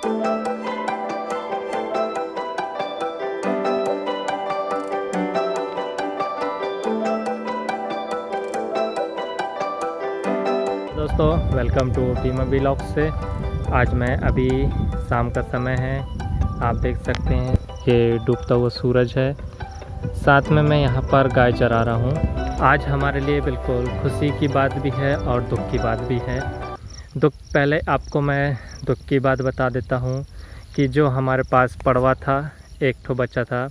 दोस्तों welcome to टीमा vlogs से। आज मैं अभी शाम का समय है, आप देख सकते हैं ये डूबता हुआ सूरज है। साथ में मैं यहाँ पर गाय चरा रहा हूँ। आज हमारे लिए बिल्कुल खुशी की बात भी है और दुख की बात भी है। पहले आपको मैं दुख की बात बता देता हूँ कि जो हमारे पास पड़वा था, एक ठो बच्चा था,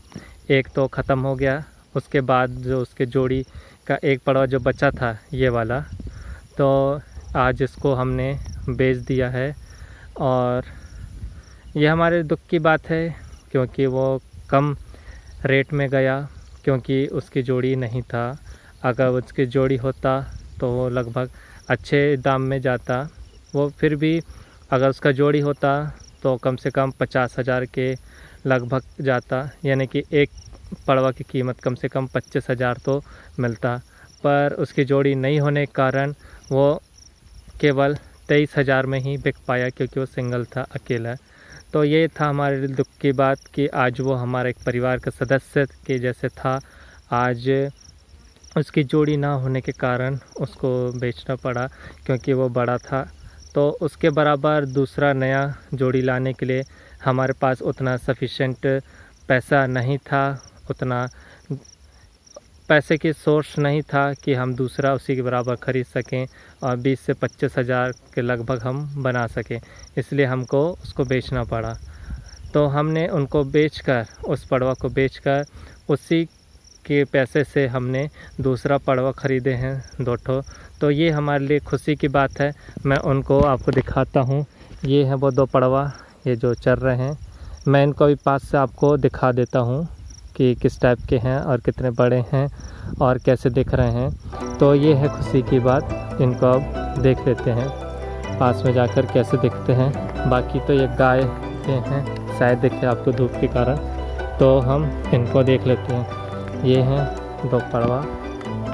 एक तो ख़त्म हो गया। उसके बाद जो उसके जोड़ी का एक पड़वा जो बच्चा था ये वाला, तो आज इसको हमने बेच दिया है। और ये हमारे दुख की बात है क्योंकि वो कम रेट में गया, क्योंकि उसकी जोड़ी नहीं था। अगर उसकी जोड़ी होता तो वो लगभग अच्छे दाम में जाता। वो फिर भी अगर उसका जोड़ी होता तो कम से कम 50,000 के लगभग जाता, यानी कि एक पड़वा की कीमत कम से कम 25,000 तो मिलता। पर उसकी जोड़ी नहीं होने के कारण वो केवल 23,000 में ही बिक पाया, क्योंकि वो सिंगल था, अकेला। तो ये था हमारे दुख की बात कि आज वो हमारे एक परिवार का सदस्य के जैसे था। आज उसकी जोड़ी ना होने के कारण उसको बेचना पड़ा, क्योंकि वो बड़ा था। तो उसके बराबर दूसरा नया जोड़ी लाने के लिए हमारे पास उतना सफिशेंट पैसा नहीं था, उतना पैसे की सोर्स नहीं था कि हम दूसरा उसी के बराबर ख़रीद सकें और 20 से 25,000 के लगभग हम बना सकें। इसलिए हमको उसको बेचना पड़ा। तो हमने उनको बेचकर, उस पड़वा को बेचकर, उसी के पैसे से हमने दूसरा पड़वा ख़रीदे हैं 2 ठो। तो ये हमारे लिए खुशी की बात है। मैं उनको आपको दिखाता हूँ। ये हैं वो 2 पड़वा, ये जो चर रहे हैं। मैं इनको अभी पास से आपको दिखा देता हूँ कि किस टाइप के हैं और कितने बड़े हैं और कैसे दिख रहे हैं। तो ये है खुशी की बात। इनको अब देख लेते हैं पास में जाकर कैसे दिखते हैं। बाकी तो ये गाय के हैं, शायद दिखे आपको धूप के कारण। तो हम इनको देख लेते हैं। ये हैं 2 पड़वा,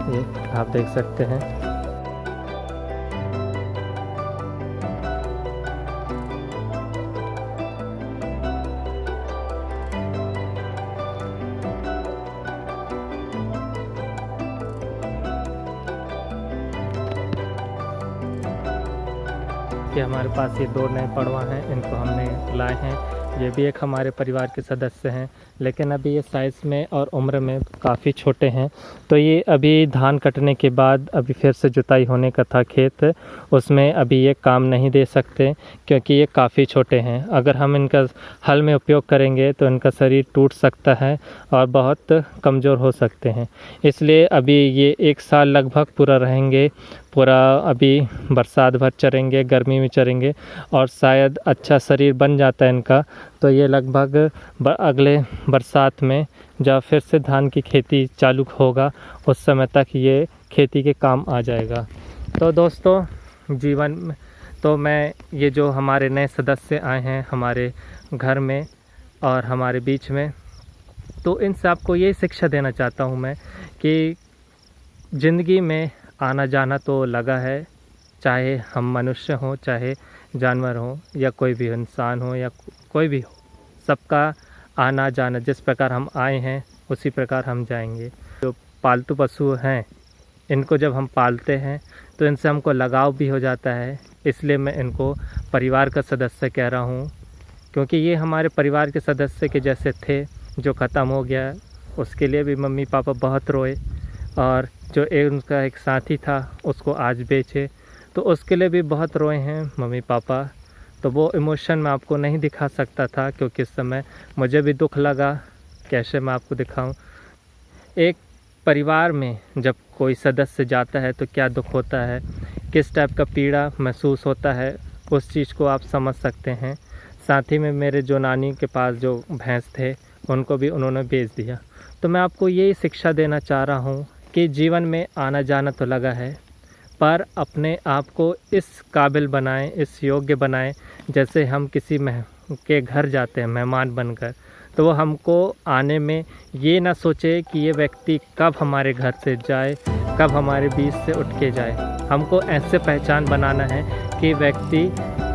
ये आप देख सकते हैं। कि हमारे पास ये 2 नए पड़वा हैं, इनको हमने लाए हैं। ये भी एक हमारे परिवार के सदस्य हैं, लेकिन अभी ये साइज़ में और उम्र में काफ़ी छोटे हैं। तो ये अभी धान कटने के बाद अभी फिर से जुताई होने का था खेत, उसमें अभी ये काम नहीं दे सकते, क्योंकि ये काफ़ी छोटे हैं। अगर हम इनका हल में उपयोग करेंगे तो इनका शरीर टूट सकता है और बहुत कमज़ोर हो सकते हैं। इसलिए अभी ये 1 साल लगभग पूरा रहेंगे। पूरा अभी बरसात भर चरेंगे, गर्मी में चरेंगे, और शायद अच्छा शरीर बन जाता है इनका तो ये लगभग अगले बरसात में जब फिर से धान की खेती चालू होगा, उस समय तक ये खेती के काम आ जाएगा। तो दोस्तों जीवन में तो मैं ये जो हमारे नए सदस्य आए हैं हमारे घर में और हमारे बीच में, तो इनसे आपको ये शिक्षा देना चाहता हूँ मैं कि ज़िंदगी में आना जाना तो लगा है, चाहे हम मनुष्य हों, चाहे जानवर हों, या कोई भी इंसान हो, या कोई भी हो, सबका आना जाना, जिस प्रकार हम आए हैं उसी प्रकार हम जाएंगे। जो पालतू पशु हैं, इनको जब हम पालते हैं तो इनसे हमको लगाव भी हो जाता है। इसलिए मैं इनको परिवार का सदस्य कह रहा हूँ, क्योंकि ये हमारे परिवार के सदस्य के जैसे थे। जो ख़त्म हो गया उसके लिए भी मम्मी पापा बहुत रोए, और जो उनका एक साथी था उसको आज बेचे तो उसके लिए भी बहुत रोए हैं मम्मी पापा। तो वो इमोशन मैं आपको नहीं दिखा सकता था, क्योंकि इस समय मुझे भी दुख लगा। कैसे मैं आपको दिखाऊं? एक परिवार में जब कोई सदस्य जाता है तो क्या दुख होता है, किस टाइप का पीड़ा महसूस होता है, उस चीज़ को आप समझ सकते हैं। साथ ही में मेरे जो नानी के पास जो भैंस थे उनको भी उन्होंने बेच दिया। तो मैं आपको यही शिक्षा देना चाह रहा हूँ कि जीवन में आना जाना तो लगा है, पर अपने आप को इस काबिल बनाएं, इस योग्य बनाएं, जैसे हम किसी के घर जाते हैं मेहमान बनकर, तो वो हमको आने में ये ना सोचे कि ये व्यक्ति कब हमारे घर से जाए, कब हमारे बीच से उठ के जाए। हमको ऐसे पहचान बनाना है कि व्यक्ति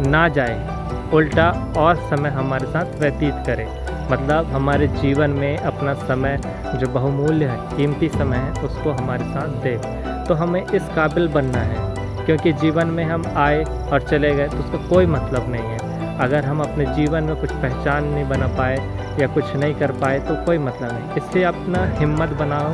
ना जाए, उल्टा और समय हमारे साथ व्यतीत करे, मतलब हमारे जीवन में अपना समय जो बहुमूल्य है, कीमती समय है, उसको हमारे साथ दे। तो हमें इस काबिल बनना है, क्योंकि जीवन में हम आए और चले गए तो उसका कोई मतलब नहीं है। अगर हम अपने जीवन में कुछ पहचान नहीं बना पाए या कुछ नहीं कर पाए तो कोई मतलब नहीं। इसलिए अपना हिम्मत बनाओ,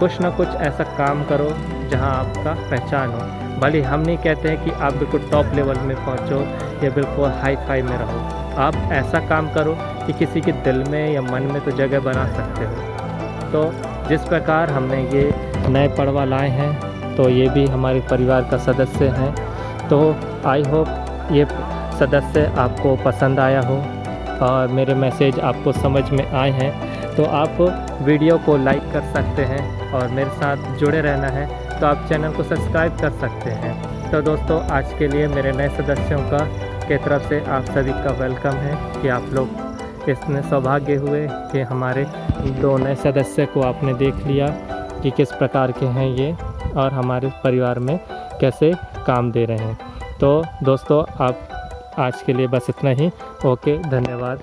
कुछ ना कुछ ऐसा काम करो जहां आपका पहचान हो। भले हम नहीं कहते हैं कि आप बिल्कुल टॉप लेवल में पहुंचो या बिल्कुल हाई फाई में रहो, आप ऐसा काम करो कि किसी के दिल में या मन में तो जगह बना सकते हो। तो जिस प्रकार हमने ये नए पड़वा लाए हैं, तो ये भी हमारे परिवार का सदस्य हैं। तो आई होप ये सदस्य आपको पसंद आया हो और मेरे मैसेज आपको समझ में आए हैं। तो आप वीडियो को लाइक कर सकते हैं और मेरे साथ जुड़े रहना है तो आप चैनल को सब्सक्राइब कर सकते हैं। तो दोस्तों, आज के लिए मेरे नए सदस्यों के तरफ से आप सभी का वेलकम है कि आप लोग इतने सौभाग्य हुए कि हमारे 2 नए सदस्य को आपने देख लिया कि किस प्रकार के हैं ये और हमारे परिवार में कैसे काम दे रहे हैं। तो दोस्तों, आप आज के लिए बस इतना ही। ओके, धन्यवाद।